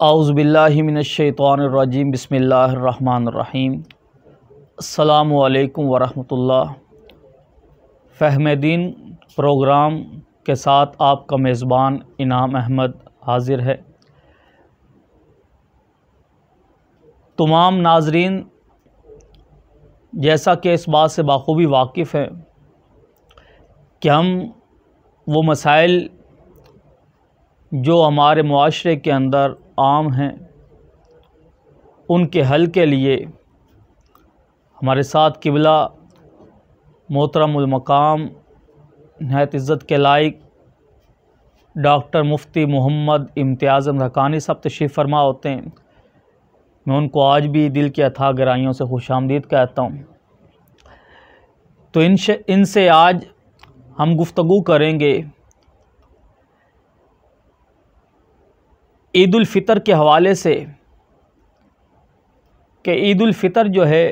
اعوذ باللہ من الشیطان الرجیم بسم اللہ الرحمن الرحیم۔ السلام علیکم ورحمۃ اللہ۔ فہم دین پروگرام کے ساتھ آپ کا میزبان انعام احمد حاضر ہے۔ تمام ناظرین جیسا کہ اس بات سے بخوبی واقف ہیں کہ ہم وہ مسائل جو ہمارے معاشرے کے اندر عام ہیں ان کے حل کے لیے ہمارے ساتھ قبلہ محترم المقام نہایت عزت کے لائق ڈاکٹر مفتی محمد امتیاز احمد حقانی صاحب تشریف فرما ہوتے ہیں۔ میں ان کو آج بھی دل کی اتھاہ گہرائیوں سے خوش آمدید کہتا ہوں۔ تو ان سے آج ہم گفتگو کریں گے عید الفطر کے حوالے سے کہ عید الفطر جو ہے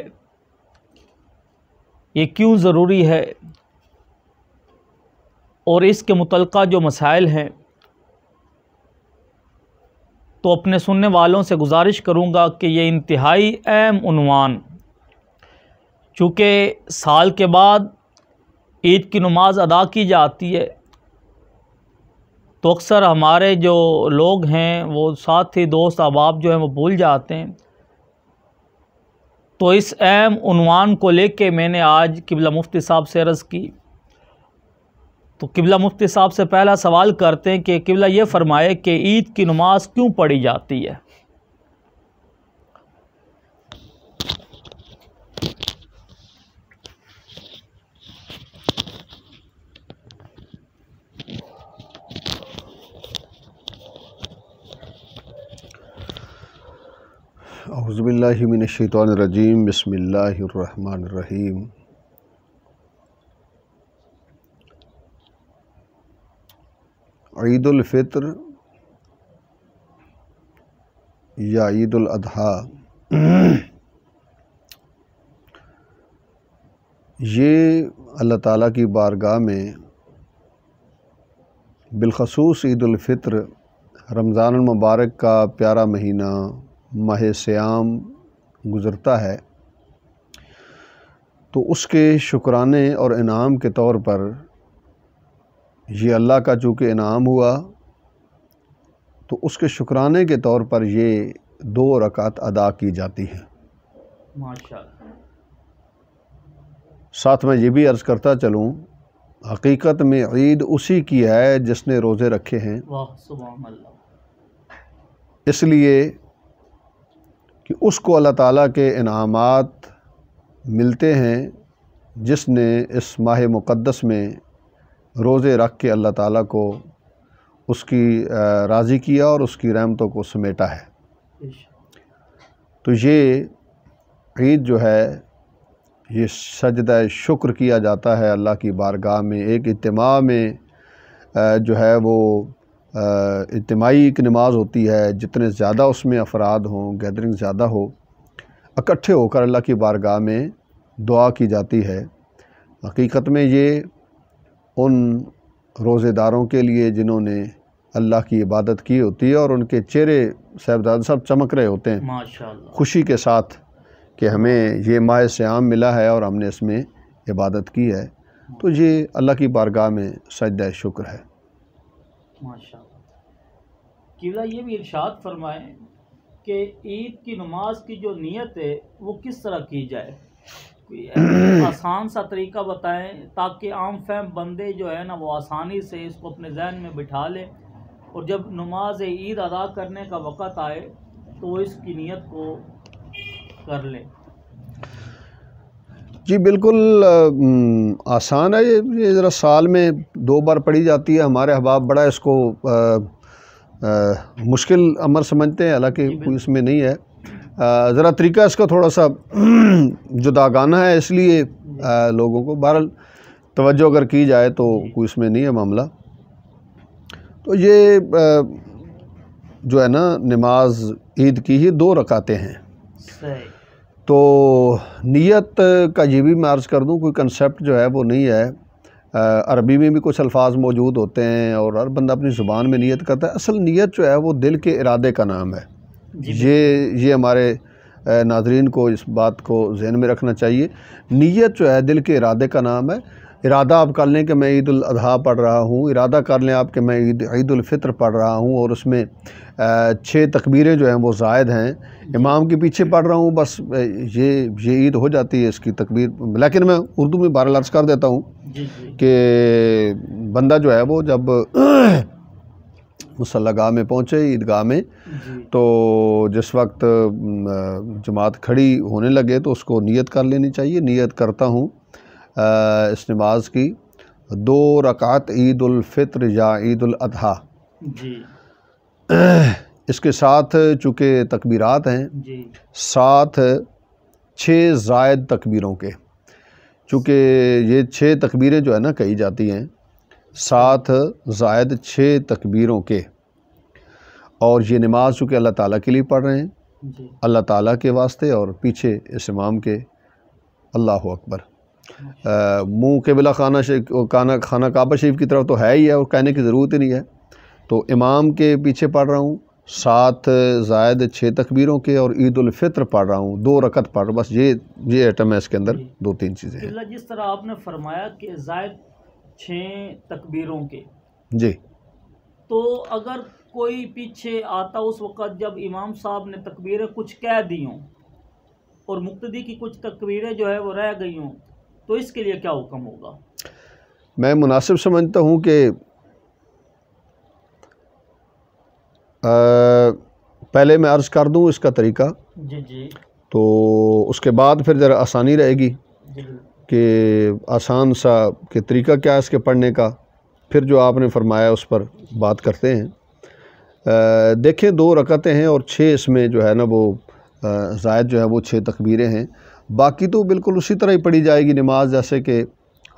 یہ کیوں ضروری ہے، اور اس کے متعلقہ جو مسائل ہیں تو اپنے سننے والوں سے گزارش کروں گا کہ یہ انتہائی اہم عنوان، چونکہ سال کے بعد عید کی نماز ادا کی جاتی ہے تو اکثر ہمارے جو لوگ ہیں وہ ساتھی دوست احباب جو ہیں وہ بھول جاتے ہیں۔ تو اس اہم عنوان کو لے کے میں نے آج قبلہ مفتی صاحب سے عرض کی۔ تو قبلہ مفتی صاحب سے پہلا سوال کرتے ہیں کہ قبلہ یہ فرمائے کہ عید کی نماز کیوں پڑھی جاتی ہے؟ اعوذ باللہ من الشیطان الرجیم بسم اللہ الرحمن الرحیم۔ عید الفطر یا عید الاضحیٰ یہ اللہ تعالیٰ کی بارگاہ میں بالخصوص عید الفطر رمضان المبارک کا پیارا مہینہ ماہ سیام گزرتا ہے تو اس کے شکرانے اور انعام کے طور پر یہ اللہ کا چونکہ انعام ہوا تو اس کے شکرانے کے طور پر یہ 2 رکعت ادا کی جاتی ہیں۔ ماشاءاللہ۔ ساتھ میں یہ بھی عرض کرتا چلوں، حقیقت میں عید اسی کی ہے جس نے روزے رکھے ہیں، واہ سبحان اللہ۔ اس لیے کہ اس کو اللہ تعالیٰ کے انعامات ملتے ہیں جس نے اس ماہ مقدس میں روزے رکھ کے اللہ تعالیٰ کو اس کی راضی کیا اور اس کی رحمتوں کو سمیٹا ہے۔ تو یہ عید جو ہے یہ سجدہ شکر کیا جاتا ہے اللہ کی بارگاہ میں، ایک اجتماع میں جو ہے وہ اجتماعی ایک نماز ہوتی ہے، جتنے زیادہ اس میں افراد ہوں، گیدرنگ زیادہ ہو، اکٹھے ہو کر اللہ کی بارگاہ میں دعا کی جاتی ہے۔ حقیقت میں یہ ان روزے داروں کے لیے جنہوں نے اللہ کی عبادت کی ہوتی ہے اور ان کے چہرے صاحبزادہ سب چمک رہے ہوتے ہیں ماشاءاللہ، خوشی کے ساتھ کہ ہمیں یہ ماہ سیام ملا ہے اور ہم نے اس میں عبادت کی ہے، تو یہ اللہ کی بارگاہ میں سجدہ شکر ہے۔ ماشاءاللہ۔ قبلہ یہ بھی ارشاد فرمائیں کہ عید کی نماز کی جو نیت ہے وہ کس طرح کی جائے، کوئی آسان سا طریقہ بتائیں تاکہ عام فہم بندے جو ہے نا وہ آسانی سے اس کو اپنے ذہن میں بٹھا لیں اور جب نماز عید ادا کرنے کا وقت آئے تو وہ اس کی نیت کو کر لیں۔ جی بالکل آسان ہے، یہ ذرا سال میں 2 بار پڑھی جاتی ہے۔ ہمارے احباب بڑا اس کو مشکل امر سمجھتے ہیں، حالانکہ کوئی اس میں نہیں ہے۔ ذرا طریقہ اس کا تھوڑا سا جداگانہ ہے، اس لیے لوگوں کو بہرحال توجہ اگر کی جائے تو کوئی اس میں نہیں ہے معاملہ۔ تو یہ جو ہے نا نماز عید کی ہی 2 رکعتیں ہیں۔ صحیح۔ تو نیت کا یہ بھی میں عرض کر دوں، کوئی کنسیپٹ جو ہے وہ نہیں ہے۔ عربی میں بھی کچھ الفاظ موجود ہوتے ہیں اور ہر بندہ اپنی زبان میں نیت کرتا ہے۔ اصل نیت جو ہے وہ دل کے ارادے کا نام ہے۔ یہ ہمارے ناظرین کو اس بات کو ذہن میں رکھنا چاہیے۔ نیت جو ہے دل کے ارادے کا نام ہے۔ ارادہ آپ کر لیں کہ میں عید الاضحیٰ پڑھ رہا ہوں، ارادہ کر لیں آپ کہ میں عید الفطر پڑھ رہا ہوں اور اس میں 6 تکبیریں جو ہیں وہ زائد ہیں، امام کے پیچھے پڑھ رہا ہوں، بس یہ عید ہو جاتی ہے اس کی تکبیر۔ لیکن میں اردو میں بہرحال عرض کر دیتا ہوں کہ بندہ جو ہے وہ جب مصلی گاہ میں پہنچے، عیدگاہ میں، تو جس وقت جماعت کھڑی ہونے لگے تو اس کو نیت کر لینی چاہیے۔ نیت کرتا ہوں اس نماز کی 2 رکعت عید الفطر یا عید الاضحیٰ، اس کے ساتھ چونکہ تکبیرات ہیں، ساتھ 6 زائد تکبیروں کے، چونکہ یہ 6 تکبیریں جو ہے نا کہی جاتی ہیں، 7 زائد 6 تکبیروں کے، اور یہ نماز چونکہ اللہ تعالیٰ کے لیے پڑھ رہے ہیں، اللہ تعالیٰ کے واسطے، اور پیچھے اس امام کے اللہ اکبر، منہ قبلہ خانہ کعبہ شریف کی طرف تو ہے ہی ہے اور کہنے کی ضرورت ہی نہیں ہے، تو امام کے پیچھے پڑھ رہا ہوں، 7 زائد 6 تکبیروں کے، اور عید الفطر پڑھ رہا ہوں، 2 رکعت پڑھ رہا ہوں، بس یہ ایٹم ہے اس کے اندر، 2-3 چیزیں ہیں۔ جس طرح آپ نے فرمایا کہ زائد 6 تکبیروں کے، جی، تو اگر کوئی پیچھے آتا اس وقت جب امام صاحب نے تکبیریں کچھ کہہ دی ہوں اور مقتدی کی کچھ تکبیریں جو ہے وہ رہ گئی ہوں، تو اس کے لیے کیا حکم ہوگا؟ میں مناسب سمجھتا ہوں کہ پہلے میں عرض کر دوں اس کا طریقہ، جی تو اس کے بعد پھر ذرا آسانی رہے گی کہ آسان سا کہ طریقہ کیا ہے اس کے پڑھنے کا، پھر جو آپ نے فرمایا اس پر بات کرتے ہیں۔ دیکھیں 2 رکعتیں ہیں اور 6 اس میں جو ہے نا وہ زائد جو ہے وہ 6 تکبیریں ہیں، باقی تو بالکل اسی طرح ہی پڑھی جائے گی نماز جیسے کہ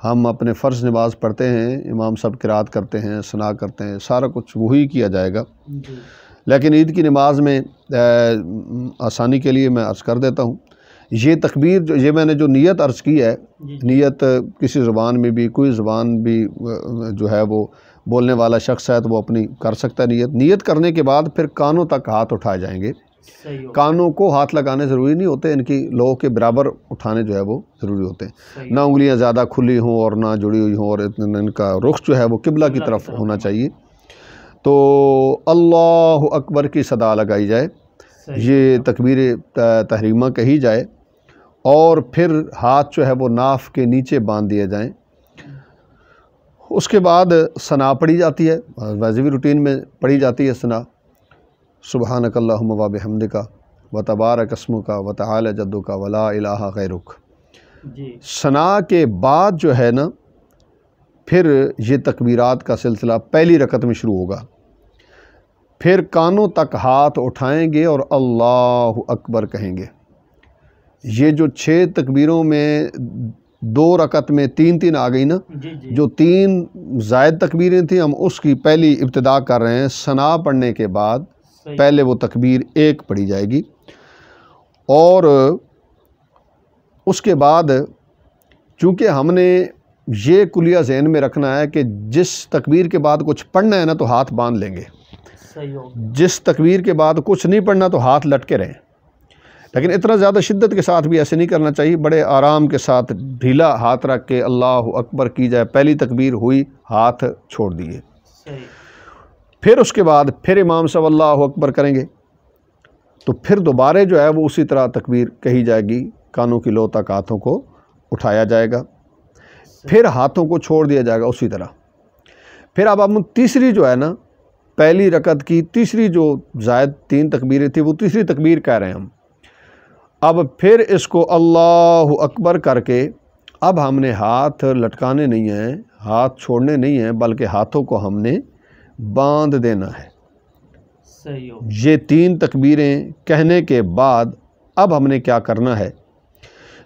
ہم اپنے فرض نماز پڑھتے ہیں، امام صاحب قرات کرتے ہیں، ثنا کرتے ہیں، سارا کچھ وہی کیا جائے گا۔ لیکن عید کی نماز میں آسانی کے لیے میں عرض کر دیتا ہوں، یہ تکبیر یہ میں نے جو نیت عرض کی ہے، نیت کسی زبان میں بھی، کوئی زبان بھی جو ہے وہ بولنے والا شخص ہے تو وہ اپنی کر سکتا ہے نیت کرنے کے بعد پھر کانوں تک ہاتھ اٹھائے جائیں گے۔ کانوں کو ہاتھ لگانے ضروری نہیں ہوتے، ان کی لوگوں کے برابر اٹھانے جو ہے وہ ضروری ہوتے ہیں، نہ انگلیاں زیادہ کھلی ہوں اور نہ جڑی ہوئی ہوں، اور ان کا رخ جو ہے وہ قبلہ کی طرف ہونا چاہیے۔ تو اللہ اکبر کی صدا لگائی جائے، یہ تکبیر تحریمہ کہی جائے، اور پھر ہاتھ جو ہے وہ ناف کے نیچے باندھ دیے جائیں۔ اس کے بعد ثنا پڑھی جاتی ہے، ویسے بھی روٹین میں پڑھی جاتی ہے ثنا، سبحانک اللہم و بحمدک و تبارک اسمک و تعالی جدک و لا الہ غیرک۔ ثنا کے بعد جو ہے نا پھر یہ تکبیرات کا سلسلہ پہلی رکعت میں شروع ہوگا، پھر کانوں تک ہاتھ اٹھائیں گے اور اللہ اکبر کہیں گے۔ یہ جو 6 تکبیروں میں 2 رکعت میں 3 آ گئی نا، جو 3 زائد تکبیریں تھیں ہم اس کی پہلی ابتدا کر رہے ہیں، ثنا پڑھنے کے بعد پہلے وہ تکبیر 1 پڑھی جائے گی، اور اس کے بعد چونکہ ہم نے یہ کلیہ ذہن میں رکھنا ہے کہ جس تکبیر کے بعد کچھ پڑھنا ہے نا تو ہاتھ باندھ لیں گے، جس تکبیر کے بعد کچھ نہیں پڑھنا تو ہاتھ لٹکے رہیں، لیکن اتنا زیادہ شدت کے ساتھ بھی ایسے نہیں کرنا چاہیے، بڑے آرام کے ساتھ ڈھیلا ہاتھ رکھ کے اللہ اکبر کی جائے، پہلی تکبیر ہوئی ہاتھ چھوڑ دیے، پھر اس کے بعد پھر امام صلی اللہ اکبر کریں گے، تو پھر دوبارہ جو ہے وہ اسی طرح تکبیر کہی جائے گی، کانوں کی لو تک ہاتھوں کو اٹھایا جائے گا، پھر ہاتھوں کو چھوڑ دیا جائے گا اسی طرح۔ پھر اب ہم تیسری جو ہے نا پہلی رکعت کی تیسری جو زائد 3 تکبیریں تھیں وہ تیسری تکبیر کہہ رہے ہیں ہم، اب پھر اس کو اللہ اکبر کر کے اب ہم نے ہاتھ لٹکانے نہیں ہیں، ہاتھ چھوڑنے نہیں ہیں، بلکہ ہاتھوں کو ہم نے باندھ دینا ہے۔ یہ 3 تکبیریں کہنے کے بعد اب ہم نے کیا کرنا ہے،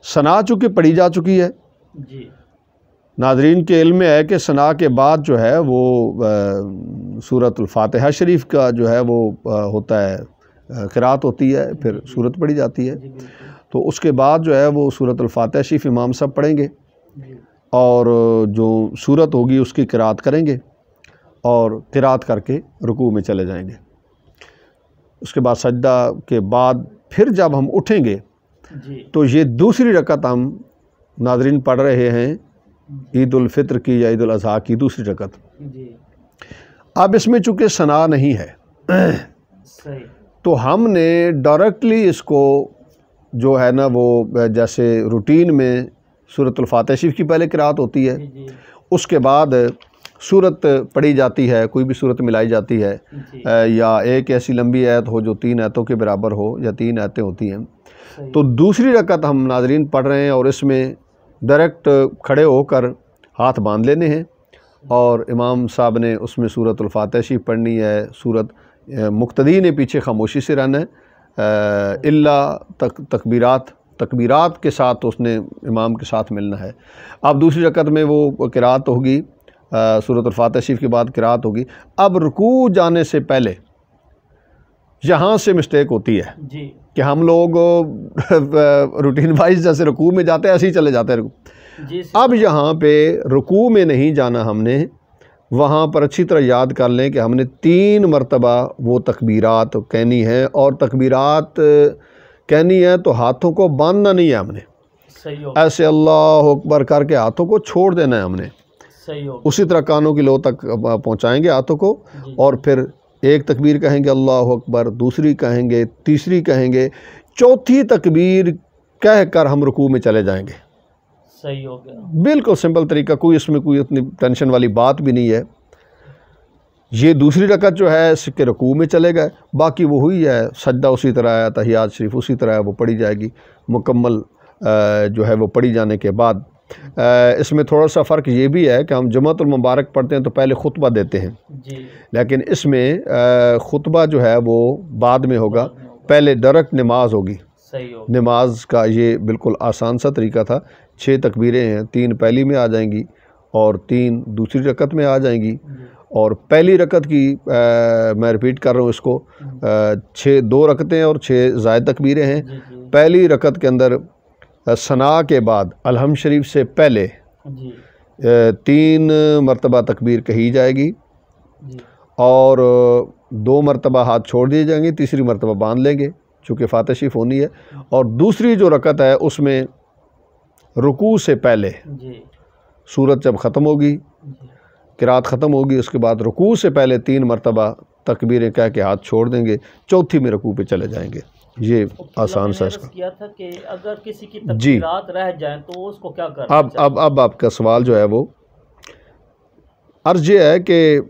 ثنا چونکہ پڑھی جا چکی ہے، ناظرین کے علم میں ہے کہ ثنا کے بعد جو ہے وہ سورۃ الفاتحہ شریف کا جو ہے وہ ہوتا ہے، قرات ہوتی ہے، پھر سورت پڑھی جاتی ہے، تو اس کے بعد جو ہے وہ سورۃ الفاتحہ شریف امام صاحب پڑھیں گے، اور جو سورت ہوگی اس کی قرات کریں گے، اور قرات کر کے رکوع میں چلے جائیں گے۔ اس کے بعد سجدہ کے بعد پھر جب ہم اٹھیں گے جی تو یہ دوسری رکعت ہم ناظرین پڑھ رہے ہیں عید الفطر کی یا عید الاضحیٰ کی دوسری رکعت۔ جی اب اس میں چونکہ ثنا نہیں ہے صحیح، تو ہم نے ڈائریکٹلی اس کو جو ہے نا وہ جیسے روٹین میں سورۃ الفاتحہ شریف کی پہلے قرأت ہوتی ہے، جی اس کے بعد سورت پڑھی جاتی ہے، کوئی بھی سورت ملائی جاتی ہے، جی یا ایک ایسی لمبی آیت ہو جو 3 آیتوں کے برابر ہو یا 3 آیتیں ہوتی ہیں، صحیح، تو دوسری رکعت ہم ناظرین پڑھ رہے ہیں اور اس میں ڈائریکٹ کھڑے ہو کر ہاتھ باندھ لینے ہیں اور امام صاحب نے اس میں سورۃ الفاتحہ شریف پڑھنی ہے، سورت مقتدی نے پیچھے خاموشی سے رہنا ہے، الا تکبیرات کے ساتھ اس نے امام کے ساتھ ملنا ہے۔ اب دوسری رکعت میں وہ قرأت ہوگی، سورۃ الفاتحہ شریف کے بعد قرأت ہوگی۔ اب رکوع جانے سے پہلے یہاں سے مسٹیک ہوتی ہے جی کہ ہم لوگ روٹین وائز جیسے رکوع میں جاتے ہیں ایسے ہی چلے جاتے ہیں جی اب یہاں پہ رکوع میں نہیں جانا ہم نے، وہاں پر اچھی طرح یاد کر لیں کہ ہم نے 3 مرتبہ وہ تکبیرات کہنی ہے، اور تکبیرات کہنی ہے تو ہاتھوں کو باندھنا نہیں ہے ہم نے، صحیح ہو ایسے اللہ اکبر کر کے ہاتھوں کو چھوڑ دینا ہے ہم نے، صحیح ہو اسی طرح کانوں کی لو تک پہنچائیں گے ہاتھوں کو، اور پھر ایک تکبیر کہیں گے اللہ اکبر، دوسری کہیں گے، تیسری کہیں گے، چوتھی تکبیر کہہ کر ہم رکوع میں چلے جائیں گے۔ صحیح ہو گیا، بالکل سمپل طریقہ، کوئی اس میں کوئی اتنی ٹینشن والی بات بھی نہیں ہے۔ یہ دوسری رکعت جو ہے اس کے رکوع میں چلے گئے، باقی وہ ہوئی ہے، سجدہ اسی طرح ہے، تحیات شریف اسی طرح ہے، وہ پڑھی جائے گی مکمل جو ہے وہ پڑھی جانے کے بعد۔ اس میں تھوڑا سا فرق یہ بھی ہے کہ ہم جمعۃ المبارک پڑھتے ہیں تو پہلے خطبہ دیتے ہیں، جی لیکن اس میں خطبہ جو ہے وہ بعد میں ہوگا، پہلے ڈائریکٹ نماز ہوگی۔ صحیح ہو نماز کا یہ بالکل آسان سا طریقہ تھا، 6 تکبیریں ہیں، 3 پہلی میں آ جائیں گی اور 3 دوسری رکعت میں آ جائیں گی، اور پہلی رکعت کی میں ریپیٹ کر رہا ہوں اس کو، 2 رکعتیں اور 6 زائد تکبیریں ہیں۔ جی جی پہلی رکعت کے اندر ثنا کے بعد الحمد شریف سے پہلے جی 3 مرتبہ تکبیر کہی جائے گی، جی اور 2 مرتبہ ہاتھ چھوڑ دیے جائیں گے، تیسری مرتبہ باندھ لیں گے چونکہ فاتحہ شریف ہونی ہے، اور دوسری جو رکعت ہے اس میں رکوع سے پہلے جی سورت جب ختم ہوگی، جی قرأت ختم ہوگی، اس کے بعد رکوع سے پہلے 3 مرتبہ تکبیریں کہہ کے ہاتھ چھوڑ دیں گے، چوتھی میں رکوع پہ چلے جائیں گے۔ یہ آسان سا اس کا۔ کیا تھا کہ اگر کسی کی جی تکبیرات رہ جائیں تو اس کو کیا کرنا اب آپ کا سوال جو ہے وہ عرض یہ ہے کہ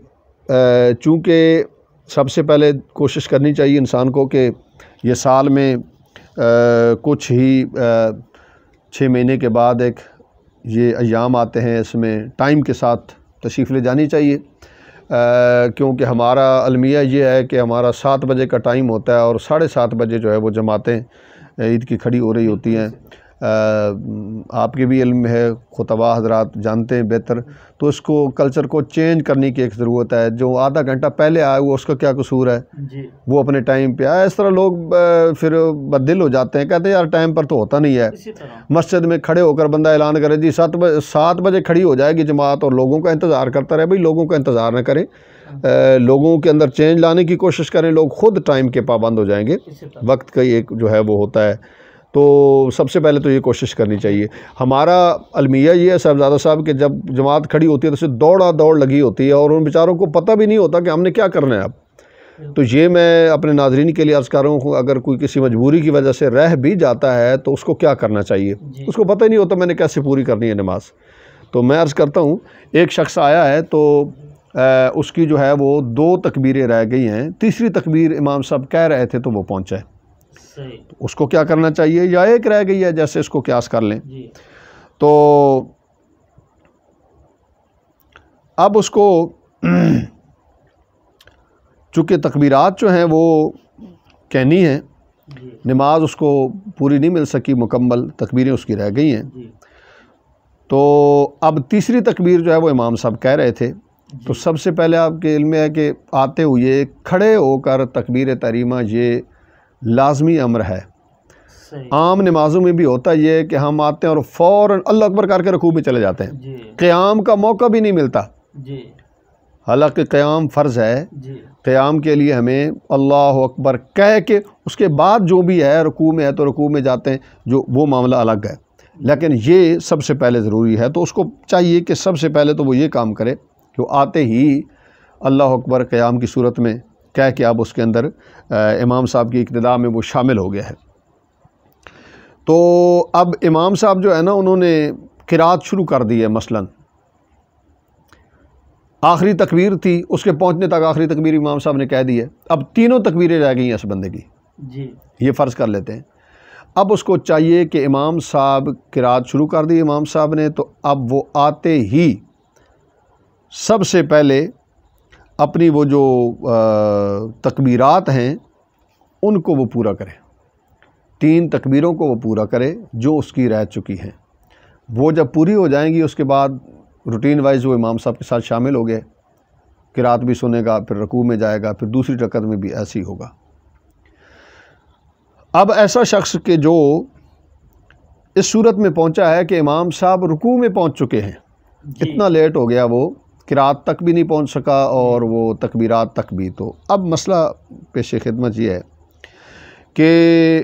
چونکہ سب سے پہلے کوشش کرنی چاہیے انسان کو کہ یہ سال میں کچھ ہی 6 مہینے کے بعد ایک یہ ایام آتے ہیں، اس میں ٹائم کے ساتھ تشریف لے جانی چاہیے، کیونکہ ہمارا المیہ یہ ہے کہ ہمارا 7 بجے کا ٹائم ہوتا ہے اور 7:30 بجے جو ہے وہ جماعتیں عید کی کھڑی ہو رہی ہوتی ہیں۔ آپ کے بھی علم ہے، خطباء حضرات جانتے ہیں بہتر، تو اس کو کلچر کو چینج کرنے کی ایک ضرورت ہے۔ جو آدھا گھنٹہ پہلے آئے وہ اس کا کیا قصور ہے، جی وہ اپنے ٹائم پہ آئے۔ اس طرح لوگ پھر بددل ہو جاتے ہیں، کہتے ہیں یار ٹائم پر تو ہوتا نہیں ہے۔ اسی طرح مسجد میں کھڑے ہو کر بندہ اعلان کرے جی 7 بجے کھڑی ہو جائے گی جماعت، اور لوگوں کا انتظار کرتا رہے۔ بھئی لوگوں کا انتظار نہ کریں، لوگوں کے اندر چینج لانے کی کوشش کریں، لوگ خود ٹائم کے پابند ہو جائیں گے۔ اسی طرح وقت کا ایک جو ہے وہ ہوتا ہے، تو سب سے پہلے تو یہ کوشش کرنی چاہیے۔ ہمارا المیہ یہ ہے صاحبزادہ صاحب کہ جب جماعت کھڑی ہوتی ہے تو اسے دوڑ لگی ہوتی ہے، اور ان بیچاروں کو پتہ بھی نہیں ہوتا کہ ہم نے کیا کرنا ہے اب۔ تو یہ میں اپنے ناظرین کے لیے عرض کر رہا ہوں، اگر کوئی کسی مجبوری کی وجہ سے رہ بھی جاتا ہے تو اس کو کیا کرنا چاہیے، اس کو پتہ ہی نہیں ہوتا میں نے کیسے پوری کرنی ہے نماز۔ تو میں عرض کرتا ہوں، ایک شخص آیا ہے تو اس کی جو ہے وہ 2 تکبیریں رہ گئی ہیں، تیسری تکبیر امام صاحب کہہ رہے تھے تو وہ پہنچا ہے، صحیح اس کو کیا کرنا چاہیے؟ یا ایک رہ گئی ہے جیسے اس کو قیاس کر لیں، جی تو اب اس کو چونکہ تکبیرات جو ہیں وہ کہنی ہیں، جی نماز اس کو پوری نہیں مل سکی مکمل، تکبیریں اس کی رہ گئی ہیں، جی تو اب تیسری تکبیر جو ہے وہ امام صاحب کہہ رہے تھے، تو سب سے پہلے آپ کے علم میں ہے کہ آتے ہوئے کھڑے ہو کر تکبیر تحریمہ یہ لازمی امر ہے۔ صحیح عام نمازوں میں بھی ہوتا یہ ہے کہ ہم آتے ہیں اور فوراً اللہ اکبر کر کے رکوع میں چلے جاتے ہیں، جی قیام کا موقع بھی نہیں ملتا۔ جی حالانکہ قیام فرض ہے، جی قیام کے لیے ہمیں اللہ اکبر کہہ کے اس کے بعد جو بھی ہے رکوع میں ہے تو رکوع میں جاتے ہیں، جو وہ معاملہ الگ ہے، لیکن یہ سب سے پہلے ضروری ہے۔ تو اس کو چاہیے کہ سب سے پہلے تو وہ یہ کام کرے کہ وہ آتے ہی اللہ اکبر قیام کی صورت میں کہہ کے اب اس کے اندر امام صاحب کی اقتداء میں وہ شامل ہو گیا ہے۔ تو اب امام صاحب جو ہے نا انہوں نے قرات شروع کر دی ہے، مثلاً آخری تکبیر تھی، اس کے پہنچنے تک آخری تکبیر امام صاحب نے کہہ دی ہے، اب تینوں تکبیریں رہ گئی ہیں اس بندے کی، جی یہ فرض کر لیتے ہیں۔ اب اس کو چاہیے کہ امام صاحب قرات شروع کر دی امام صاحب نے، تو اب وہ آتے ہی سب سے پہلے اپنی وہ جو تکبیرات ہیں ان کو وہ پورا کرے، 3 تکبیروں کو وہ پورا کرے جو اس کی رہ چکی ہیں۔ وہ جب پوری ہو جائیں گی اس کے بعد روٹین وائز وہ امام صاحب کے ساتھ شامل ہو گئے، قرات بھی سنے گا، پھر رکوع میں جائے گا، پھر دوسری رکعت میں بھی ایسے ہی ہوگا۔ اب ایسا شخص کہ جو اس صورت میں پہنچا ہے کہ امام صاحب رکوع میں پہنچ چکے ہیں، اتنا لیٹ ہو گیا وہ قرات تک بھی نہیں پہنچ سکا اور وہ تکبیرات تک بھی، تو اب مسئلہ پیش خدمت یہ ہے کہ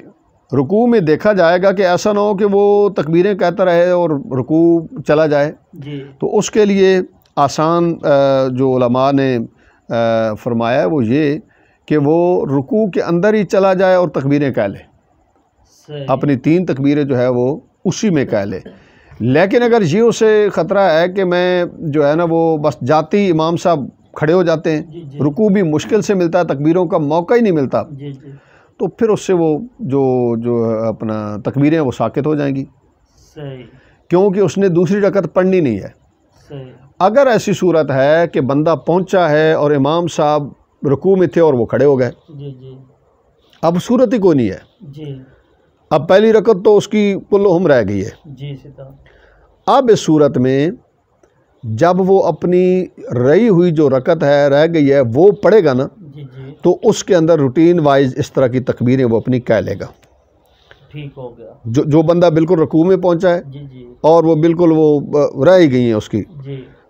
رکوع میں دیکھا جائے گا کہ ایسا نہ ہو کہ وہ تکبیریں کہتا رہے اور رکوع چلا جائے، تو اس کے لیے آسان جو علماء نے فرمایا ہے وہ یہ کہ وہ رکوع کے اندر ہی چلا جائے اور تکبیریں کہہ لے، اپنی 3 تکبیریں جو ہے وہ اسی میں کہہ لے۔ لیکن اگر یہ اسے خطرہ ہے کہ میں جو ہے نا وہ بس جاتے ہی امام صاحب کھڑے ہو جاتے ہیں، رکوع بھی مشکل سے ملتا ہے، تکبیروں کا موقع ہی نہیں ملتا، تو پھر اس سے وہ جو اپنا تکبیریں وہ ساکت ہو جائیں گی، کیونکہ اس نے دوسری رکعت پڑھنی نہیں ہے۔ اگر ایسی صورت ہے کہ بندہ پہنچا ہے اور امام صاحب رکوع میں تھے اور وہ کھڑے ہو گئے، اب صورت ہی کوئی نہیں ہے، اب پہلی رکعت تو اس کی کلہم رہ گئی ہے۔ اب اس صورت میں جب وہ اپنی رہی ہوئی جو رکعت ہے رہ گئی ہے وہ پڑھے گا نا، تو اس کے اندر روٹین وائز اس طرح کی تکبیریں وہ اپنی کہہ لے گا۔ ٹھیک ہو گیا۔ جو بندہ بالکل رکوع میں پہنچا ہے اور وہ بالکل وہ رہ ہی گئی ہیں اس کی،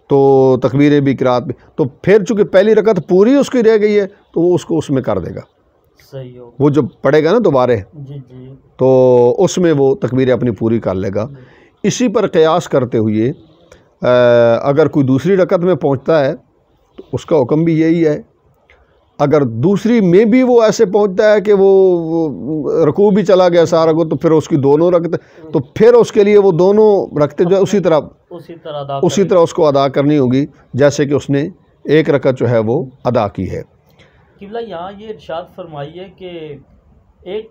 تو تکبیریں بھی قرات بھی، تو پھر چونکہ پہلی رکعت پوری اس کی رہ گئی ہے تو وہ اس کو اس میں کر دے گا، وہ جو پڑھے گا نا دوبارہ تو اس میں وہ تکبیریں اپنی پوری کر لے گا۔ اسی پر قیاس کرتے ہوئے اگر کوئی دوسری رکعت میں پہنچتا ہے تو اس کا حکم بھی یہی ہے، اگر دوسری میں بھی وہ ایسے پہنچتا ہے کہ وہ رکوع بھی چلا گیا سارا کو، تو پھر اس کی دونوں رکعتیں، تو پھر اس کے لیے وہ دونوں رکعتیں جو ہے اسی طرح اس کو ادا کرنی ہوگی جیسے کہ اس نے ایک رکعت جو ہے وہ ادا کی ہے۔ قبلہ یہاں یہ ارشاد فرمائیے کہ ایک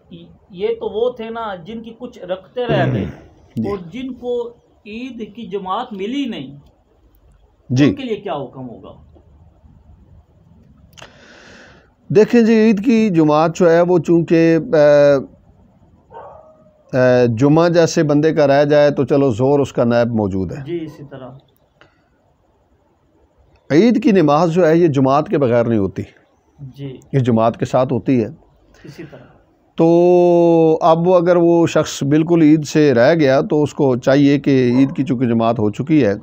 یہ تو وہ تھے نا جن کی کچھ رکھتے رہ گئے اور جن کو عید کی جماعت ملی نہیں، ان کے لیے کیا حکم ہوگا؟ دیکھیں جی، عید کی جماعت جو ہے وہ چونکہ جمعہ جیسے بندے کا رہ جائے تو چلو زور اس کا نائب موجود ہے، جی اسی طرح عید کی نماز جو ہے یہ جماعت کے بغیر نہیں ہوتی، جی یہ جماعت کے ساتھ ہوتی ہے۔ اسی طرح تو اب اگر وہ شخص بالکل عید سے رہ گیا تو اس کو چاہیے کہ عید کی چونکہ جماعت ہو چکی ہے،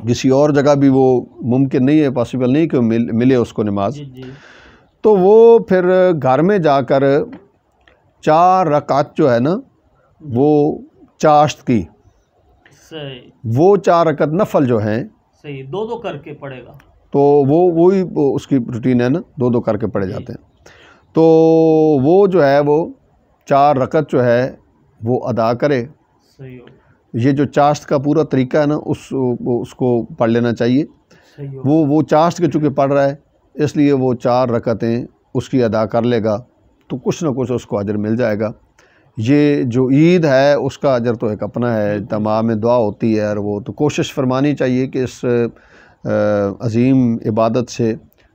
کسی اور جگہ بھی وہ ممکن نہیں ہے، پاسبل نہیں کہ ملے اس کو نماز، تو وہ پھر گھر میں جا کر 4 رکعت جو ہے نا وہ چاشت کی، وہ 4 رکعت نفل جو ہیں صحیح 2 کر کے پڑھے گا، تو وہی اس کی روٹین ہے نا، 2 کر کے پڑھے جاتے ہیں، تو وہ جو ہے وہ 4 رکعت جو ہے وہ ادا کرے۔ یہ جو چاشت کا پورا طریقہ ہے نا اس کو پڑھ لینا چاہیے، وہ چاشت کے چونکہ پڑھ رہا ہے اس لیے وہ 4 رکعتیں اس کی ادا کر لے گا تو کچھ نہ کچھ اس کو اجر مل جائے گا۔ یہ جو عید ہے اس کا اجر تو ایک اپنا ہے، تمام دعا ہوتی ہے، اور وہ تو کوشش فرمانی چاہیے کہ اس عظیم عبادت سے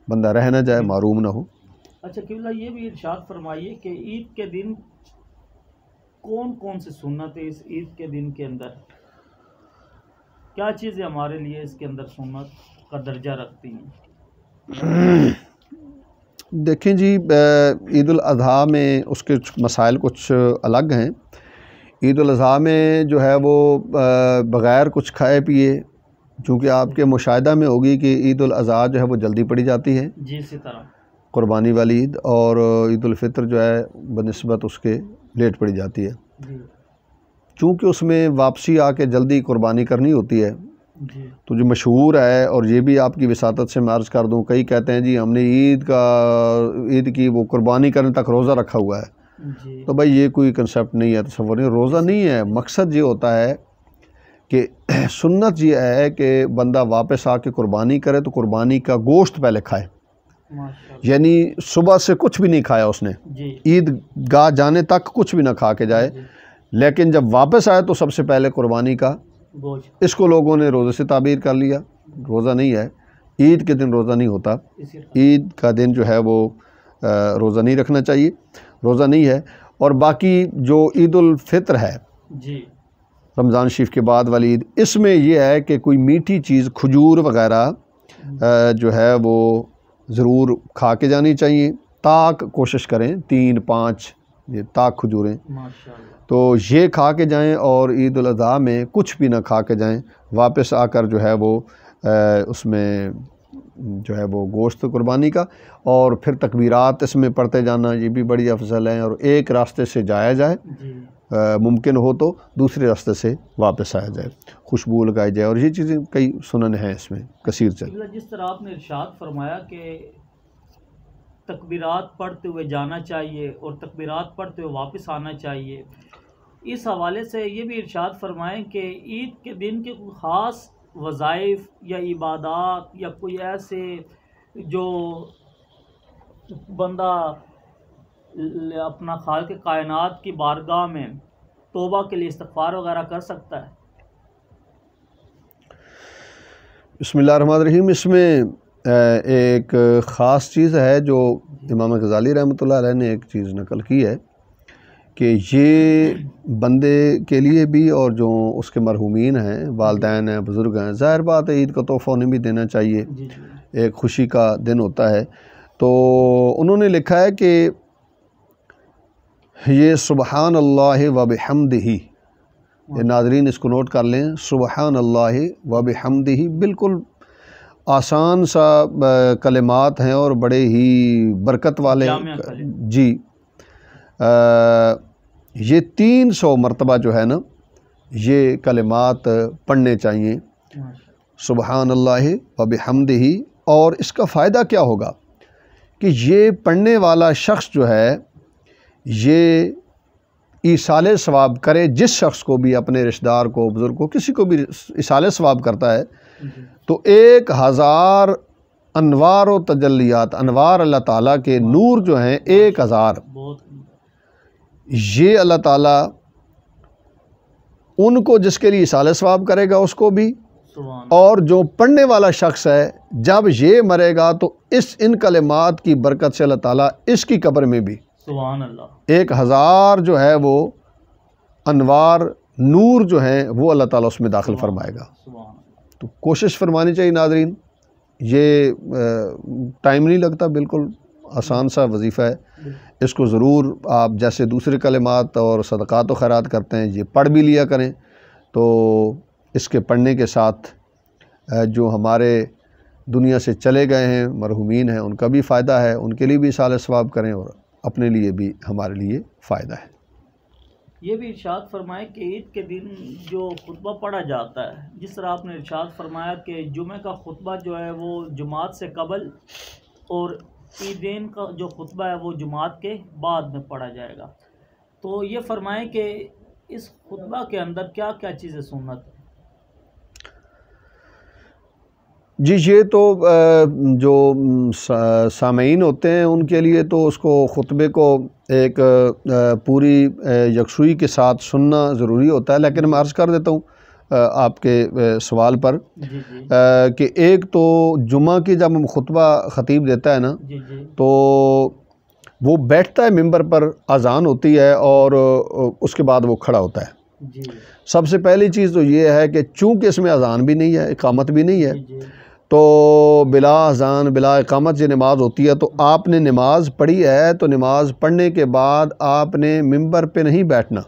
بندہ رہ نہ جائے، محروم نہ ہو۔ اچھا قبلہ یہ بھی ارشاد فرمائیے کہ عید کے دن کون کون سے سنت ہے، اس عید کے دن کے اندر کیا چیزیں ہمارے لیے اس کے اندر سنت کا درجہ رکھتی ہیں؟ دیکھیں جی، عید الاضحیٰ میں اس کے مسائل کچھ الگ ہیں۔ عید الاضحیٰ میں جو ہے وہ بغیر کچھ کھائے پیے چونکہ آپ کے مشاہدہ میں ہوگی کہ عید الاضحیٰ جو ہے وہ جلدی پڑی جاتی ہے جی، اسی طرح قربانی والی عید، اور عید الفطر جو ہے بنسبت اس کے لیٹ پڑی جاتی ہے، جی چونکہ اس میں واپسی آ کے جلدی قربانی کرنی ہوتی ہے۔ جی تو جو مشہور ہے، اور یہ بھی آپ کی وساطت سے میں عرض کر دوں، کئی کہتے ہیں جی ہم نے عید کی وہ قربانی کرنے تک روزہ رکھا ہوا ہے، جی تو بھائی یہ کوئی کنسیپٹ نہیں ہے، تصور نہیں، روزہ نہیں ہے۔ مقصد یہ ہوتا ہے کہ سنت یہ ہے کہ بندہ واپس آ کے قربانی کرے تو قربانی کا گوشت پہلے کھائے، ماشاءاللہ، یعنی صبح سے کچھ بھی نہیں کھایا اس نے، جی عید گاہ جانے تک کچھ بھی نہ کھا کے جائے، جی، لیکن جب واپس آئے تو سب سے پہلے قربانی کا، گوشت اس کو لوگوں نے روزے سے تعبیر کر لیا۔ روزہ نہیں ہے، عید کے دن روزہ نہیں ہوتا، اسی طرح عید کا دن جو ہے وہ روزہ نہیں رکھنا چاہیے، روزہ نہیں ہے۔ اور باقی جو عید الفطر ہے، جی رمضان شریف کے بعد والی عید، اس میں یہ ہے کہ کوئی میٹھی چیز، کھجور وغیرہ جو ہے وہ ضرور کھا کے جانی چاہیے، تاک کوشش کریں 3-5 یہ تاک کھجوریں، ماشاءاللہ، تو یہ کھا کے جائیں، اور عید الاضحیٰ میں کچھ بھی نہ کھا کے جائیں، واپس آ کر جو ہے وہ اس میں جو ہے وہ گوشت قربانی کا، اور پھر تکبیرات اس میں پڑھتے جانا، یہ بھی بڑی افضل ہے، اور ایک راستے سے جایا جائے، جی ممکن ہو تو دوسرے راستے سے واپس آیا جائے، خوشبو لگائی جائے، اور یہ چیزیں کئی سنن ہیں اس میں کثیر چل۔ جس طرح آپ نے ارشاد فرمایا کہ تکبیرات پڑھتے ہوئے جانا چاہیے اور تکبیرات پڑھتے ہوئے واپس آنا چاہیے، اس حوالے سے یہ بھی ارشاد فرمائیں کہ عید کے دن کے کوئی خاص وظائف یا عبادات یا کوئی ایسے جو بندہ اپنا خالق کائنات کی بارگاہ میں توبہ کے لیے استغفار وغیرہ کر سکتا ہے؟ بسم اللہ الرحمن الرحیم۔ اس میں ایک خاص چیز ہے جو امام غزالی رحمۃ اللہ علیہ نے ایک چیز نقل کی ہے کہ یہ بندے کے لیے بھی، اور جو اس کے مرحومین ہیں، والدین ہیں، بزرگ ہیں، ظاہر بات ہے عید کا تحفہ انہیں بھی دینا چاہیے، جی جی ایک خوشی کا دن ہوتا ہے۔ تو انہوں نے لکھا ہے کہ یہ سبحان اللہ و بحمدہ، یہ ناظرین اس کو نوٹ کر لیں، سبحان اللہ و بحمدہ، بالکل آسان سا کلمات ہیں اور بڑے ہی برکت والے، جامع کلمات۔ جی یہ 300 مرتبہ جو ہے نا یہ کلمات پڑھنے چاہیے، سبحان اللہ و بحمدہ۔ اور اس کا فائدہ کیا ہوگا کہ یہ پڑھنے والا شخص جو ہے یہ ایصال ثواب کرے، جس شخص کو بھی، اپنے رشتہ دار کو، بزرگ کو، کسی کو بھی ایصال ثواب کرتا ہے تو 1000 انوار و تجلیات، انوار اللہ تعالیٰ کے نور جو ہیں 1000، یہ اللہ تعالیٰ ان کو، جس کے لیے ایصال ثواب کرے گا اس کو بھی، اور جو پڑھنے والا شخص ہے جب یہ مرے گا تو ان کلمات کی برکت سے اللہ تعالیٰ اس کی قبر میں بھی سبحان اللہ 1000 جو ہے وہ انوار نور جو ہیں وہ اللہ تعالیٰ اس میں داخل فرمائے گا۔ تو کوشش فرمانی چاہیے ناظرین، یہ ٹائم نہیں لگتا، بالکل آسان سا وظیفہ ہے، اس کو ضرور آپ جیسے دوسرے کلمات اور صدقات و خیرات کرتے ہیں یہ پڑھ بھی لیا کریں، تو اس کے پڑھنے کے ساتھ جو ہمارے دنیا سے چلے گئے ہیں، مرحومین ہیں، ان کا بھی فائدہ ہے، ان کے لیے بھی ایصال ثواب کریں، اور اپنے لیے بھی ہمارے لیے فائدہ ہے۔ یہ بھی ارشاد فرمائے کہ عید کے دن جو خطبہ پڑھا جاتا ہے، جس طرح آپ نے ارشاد فرمایا کہ جمعہ کا خطبہ جو ہے وہ جماعت سے قبل، اور عیدین کا جو خطبہ ہے وہ جماعت کے بعد میں پڑھا جائے گا، تو یہ فرمائیں کہ اس خطبہ کے اندر کیا کیا چیزیں سنت ہے؟ جی یہ تو جو سامعین ہوتے ہیں ان کے لیے تو اس کو خطبے کو ایک پوری یکسوئی کے ساتھ سننا ضروری ہوتا ہے، لیکن میں عرض کر دیتا ہوں آپ کے سوال پر کہ ایک تو جمعہ کی جب خطبہ خطیب دیتا ہے نا تو وہ بیٹھتا ہے ممبر پر، اذان ہوتی ہے اور اس کے بعد وہ کھڑا ہوتا ہے۔ سب سے پہلی چیز تو یہ ہے کہ چونکہ اس میں اذان بھی نہیں ہے، اقامت بھی نہیں ہے، تو بلا اذان بلا اقامت یہ نماز ہوتی ہے، تو آپ نے نماز پڑھی ہے تو نماز پڑھنے کے بعد آپ نے ممبر پہ نہیں بیٹھنا،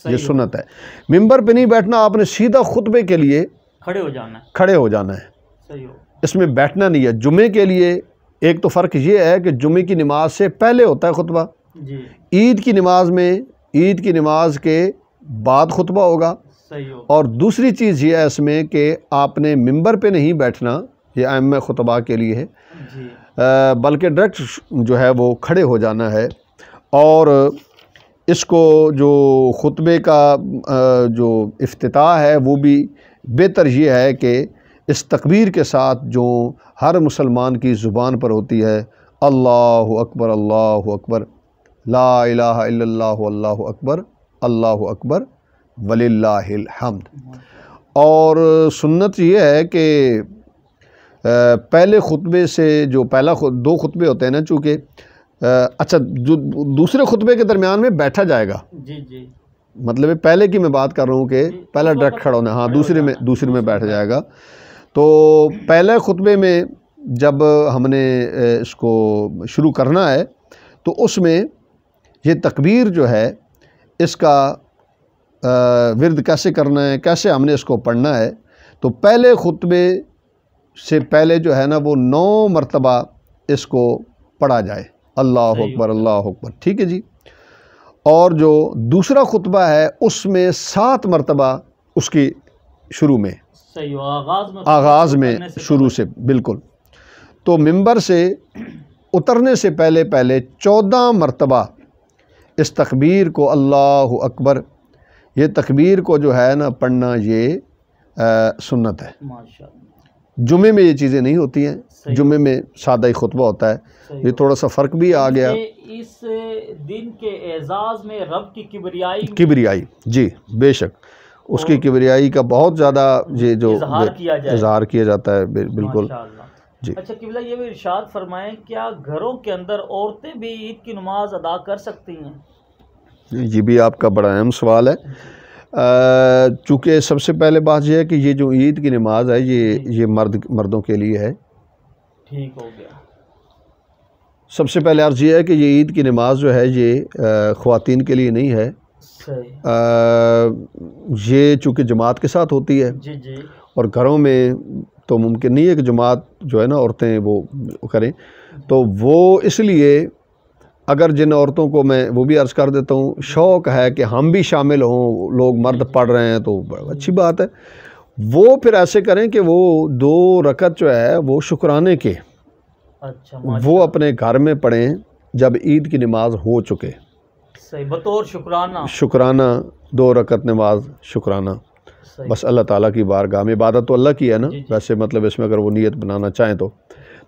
یہ سنت ہے، ممبر پہ نہیں بیٹھنا، آپ نے سیدھا خطبے کے لیے کھڑے ہو جانا ہے، کھڑے ہو جانا ہے، صحیح ہو، اس میں بیٹھنا نہیں ہے۔ جمعے کے لیے ایک تو فرق یہ ہے کہ جمعے کی نماز سے پہلے ہوتا ہے خطبہ، جی عید کی نماز میں عید کی نماز کے بعد خطبہ ہوگا، صحیح ہو، اور دوسری چیز یہ ہے اس میں کہ آپ نے ممبر پہ نہیں بیٹھنا، یہ ائمہ خطبہ کے لیے ہے، جی بلکہ ڈائریکٹ جو ہے وہ کھڑے ہو جانا ہے۔ اور اس کو جو خطبے کا جو افتتاح ہے وہ بھی بہتر یہ ہے کہ اس تکبیر کے ساتھ جو ہر مسلمان کی زبان پر ہوتی ہے، اللہ اکبر اللہ اکبر، لا الہ الا اللہ اللہ اکبر وللہ الحمد۔ اور سنت یہ ہے کہ پہلے خطبے سے جو دو خطبے ہوتے ہیں نا، چونکہ اچھا جو دوسرے خطبے کے درمیان میں بیٹھا جائے گا، جی جی مطلب پہلے کی میں بات کر رہا ہوں کہ پہلا ڈائریکٹ کھڑا ہونا، ہاں دوسرے میں بیٹھ جائے گا۔ تو پہلے خطبے میں جب ہم نے اس کو شروع کرنا ہے تو اس میں یہ تکبیر جو ہے اس کا ورد کیسے کرنا ہے، کیسے ہم نے اس کو پڑھنا ہے، تو پہلے خطبے سے پہلے جو ہے نا وہ 9 مرتبہ اس کو پڑھا جائے، اللہ اکبر اللہ اکبر، ٹھیک ہے جی۔ اور جو دوسرا خطبہ ہے اس میں 7 مرتبہ اس کی شروع میں، صحیح ہو، آغاز میں شروع سے بالکل۔ تو ممبر سے اترنے سے پہلے 14 مرتبہ اس تکبیر کو، اللہ اکبر، یہ تکبیر کو جو ہے نا پڑھنا یہ سنت ہے۔ ماشاءاللہ، جمعے میں یہ چیزیں نہیں ہوتی ہیں، جمعے میں سادہ ہی خطبہ ہوتا ہے، یہ تھوڑا سا فرق بھی آ گیا۔ اس دن کے اعزاز میں رب کی کبریائی، جی بے شک، اس کی کبریائی کا بہت زیادہ یہ جو اظہار کیا جاتا ہے، بالکل جی۔ اچھا قبلہ، یہ بھی ارشاد فرمائیں، کیا گھروں کے اندر عورتیں بھی عید کی نماز ادا کر سکتی ہیں؟ یہ بھی آپ کا بڑا اہم سوال ہے، چونکہ سب سے پہلے بات یہ ہے کہ یہ جو عید کی نماز ہے یہ مردوں کے لیے ہے۔ ٹھیک ہو گیا۔ سب سے پہلے عرض یہ ہے کہ یہ عید کی نماز جو ہے یہ خواتین کے لیے نہیں ہے، یہ چونکہ جماعت کے ساتھ ہوتی ہے، جی جی، اور گھروں میں تو ممکن نہیں ہے کہ جماعت جو ہے نا عورتیں وہ کریں، تو وہ اس لیے اگر جن عورتوں کو میں وہ بھی عرض کر دیتا ہوں، شوق ہے کہ ہم بھی شامل ہوں، لوگ مرد پڑھ رہے ہیں تو اچھی بات ہے، وہ پھر ایسے کریں کہ وہ 2 رکعت جو ہے وہ شکرانے کے وہ اپنے گھر میں پڑھیں جب عید کی نماز ہو چکے، صحیح، بطور شکرانہ 2 رکعت نماز شکرانہ، بس اللہ تعالیٰ کی بارگاہ میں، عبادت تو اللہ کی ہے نا، ویسے مطلب اس میں اگر وہ نیت بنانا چاہیں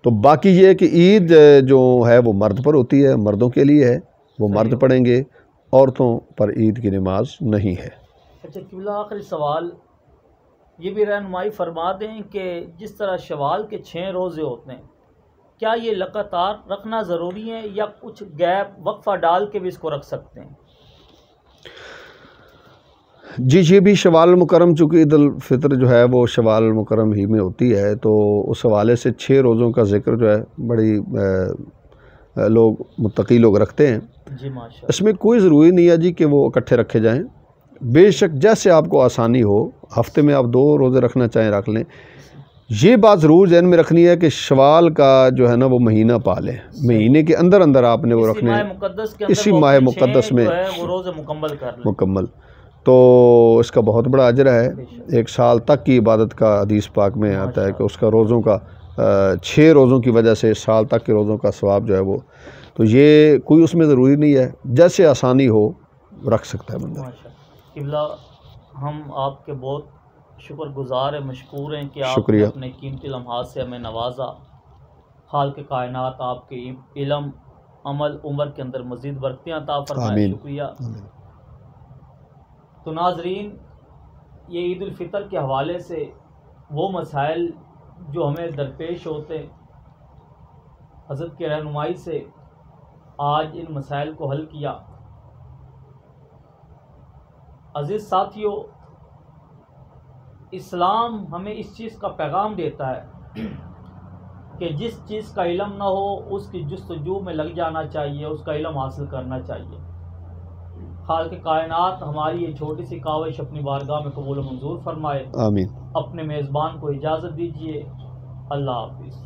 تو باقی یہ ہے کہ عید جو ہے وہ مرد پر ہوتی ہے، مردوں کے لیے ہے، وہ مرد پڑھیں گے، عورتوں پر عید کی نماز نہیں ہے۔ اچھا قبلہ، آخری سوال یہ بھی رہنمائی فرما دیں کہ جس طرح شوال کے 6 روزے ہوتے ہیں، کیا یہ لگاتار رکھنا ضروری ہے یا کچھ گیپ وقفہ ڈال کے بھی اس کو رکھ سکتے ہیں؟ جی یہ بھی شوال المکرم، چونکہ عید الفطر جو ہے وہ شوال المکرم ہی میں ہوتی ہے، تو اس حوالے سے 6 روزوں کا ذکر جو ہے بڑی لوگ متقی لوگ رکھتے ہیں۔ جی ماشاءاللہ، اس میں کوئی ضروری نہیں ہے جی کہ وہ اکٹھے رکھے جائیں، بے شک جیسے آپ کو آسانی ہو، ہفتے میں آپ 2 روزے رکھنا چاہیں رکھ لیں۔ یہ بات ضرور ذہن میں رکھنی ہے کہ شوال کا جو ہے نا وہ مہینہ پالیں، مہینے کے اندر آپ نے وہ رکھنے ہیں، اسی ماہ مقدس میں وہ روزے مکمل کر لیں، مکمل، تو اس کا بہت بڑا اجر ہے۔ 1 سال تک کی عبادت کا حدیث پاک میں آتا ہے کہ اس کا روزوں کا 6 روزوں کی وجہ سے سال تک کے روزوں کا ثواب جو ہے وہ، تو یہ کوئی اس میں ضروری نہیں ہے، جیسے آسانی ہو رکھ سکتا ہے بندہ۔ قبلہ، ہم آپ کے بہت شکر گزار ہیں، مشکور ہیں کہ آپ نے اپنے قیمتی لمحات سے ہمیں نوازا، خالق کائنات آپ کے علم، عمل، عمر کے اندر مزید برکتیں عطا فرمائے، شکریہ۔ تو ناظرین، یہ عید الفطر کے حوالے سے وہ مسائل جو ہمیں درپیش ہوتے، حضرت کی رہنمائی سے آج ان مسائل کو حل کیا۔ عزیز ساتھیو، اسلام ہمیں اس چیز کا پیغام دیتا ہے کہ جس چیز کا علم نہ ہو اس کی جستجو میں لگ جانا چاہیے، اس کا علم حاصل کرنا چاہیے۔ خالق کائنات ہماری یہ چھوٹی سی کاوش اپنی بارگاہ میں قبول و منظور فرمائے. آمین. اپنے میزبان کو اجازت دیجیے. اللہ حافظ.